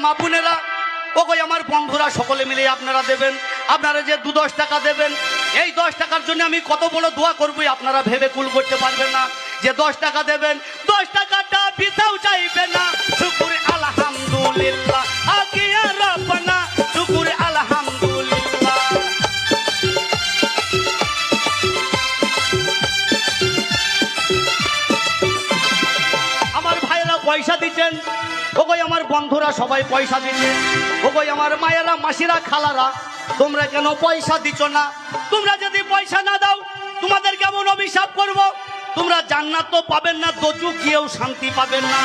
মা বোনেরা, ওগো আমার বন্ধুরা, সকলে মিলে আপনারা দেবেন। আপনারা যে 2-10 টাকা দেবেন, এই 10 টাকার জন্য আমি কত বড় দোয়া করবো আপনারা ভেবে কুল করতে পারবেন না। যে 10 টাকা দেবেন, 10 টাকাটা বিতাও চাইবে না। শুকুর আলহামদুলিল্লাহ, আগিয়া রাব্বানা, শুকুর আলহামদুলিল্লাহ। আমার ভাইয়েরা পয়সা দিচ্ছেন, ওগো আমার বন্ধুরা সবাই পয়সা দিচ্ছে। ওগো আমার মায়েরা, মাসিরা, খালারা, তোমরা কেন পয়সা দিচ্ছ না? তোমরা যদি পয়সা না দাও তোমাদের কেমন অভিশাপ করব? তোমরা জান্নাত তো পাবেন না, দোজখ গিয়েও শান্তি পাবেন না।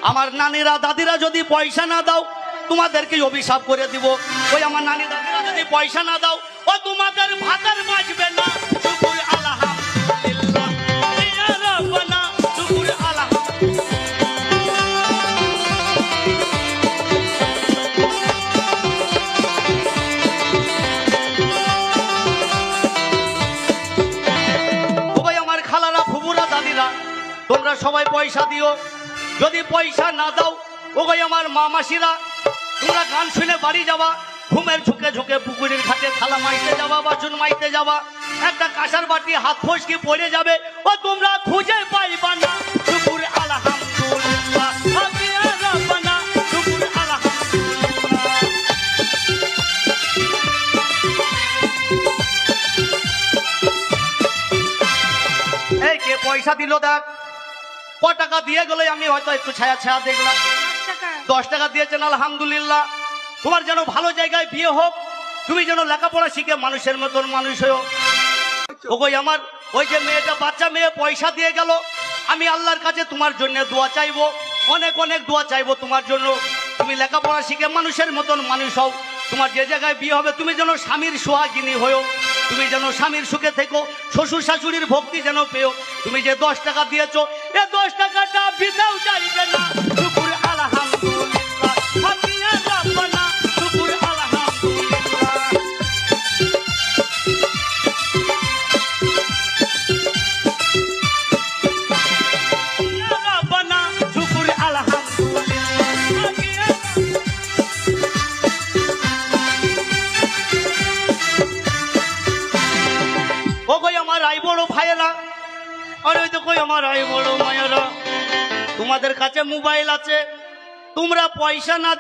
আমার নানিরা, দাদিরা যদি পয়সা না দাও তোমাদেরকে অভিশাপ করে দিব। ওই আমার নানি দাদিরা যদি পয়সা না দাও, ও তোমাদের ভাতের বাঁচবে না। শুকুর আলহামদুলিল্লাহ, ইয়া রাব্বানা, শুকুর আলহামদুলিল্লাহ। তোমরা সবাই পয়সা দিও। যদি পয়সা না দাও, ওগো আমার মা মাসিরা, তোমরা গান শুনে বাড়ি যাবা, ঘুমের ঝুঁকে ঝুঁকে পুকুরের ঘাটে থালা মাইতে যাবা, বাসন মাইতে যাবা, একটা কাঁসার বাটি হাত ফসকে পড়ে যাবে, ও তোমরা খুঁজে পাইবা না। শুকুর আলহামদুলিল্লাহ, আগিয়া রাব্বানা, শুকুর আলহামদুলিল্লাহ। এই কে পয়সা দিল দেখ, ক টাকা দিয়ে গেলে আমি হয়তো একটু ছায়া ছায়া দেখলাম। 10 টাকা দিয়েছেন, আলহামদুলিল্লাহ। তোমার যেন ভালো জায়গায় বিয়ে হোক, তুমি যেন লেখাপড়া শিখে মানুষের মতন মানুষ হও। ওগো আমার ওই যে মেয়েটা, বাচ্চা মেয়ে পয়সা দিয়ে গেল, আমি আল্লাহর কাছে তোমার জন্য দোয়া চাইবো, অনেক অনেক দোয়া চাইবো তোমার জন্য। তুমি লেখাপড়া শিখে মানুষের মতন মানুষ হও। তোমার যে জায়গায় বিয়ে হবে তুমি যেন স্বামীর সোহাগিনী হও, তুমি যেন স্বামীর সুখে থেকো, শ্বশুর শাশুড়ির ভক্তি যেন পেও। তুমি যে 10 টাকা দিয়েছো, এ 10 টাকাটা বিদাও চাইবে না। শুকুর আলহামদুলিল্লাহ, আগিয়া রাব্বানা, শুকুর আলহামদুলিল্লাহ। ইয়া রাব্বানা, শুকুর আলহামদুলিল্লাহ, আগিয়া। ওগো আমার আই বড় ভাইয়েরা, আর ওই দেখো আমার আই বড় মায়েরা, তোমাদের কাছে মোবাইল আছে, তোমরা পয়সা না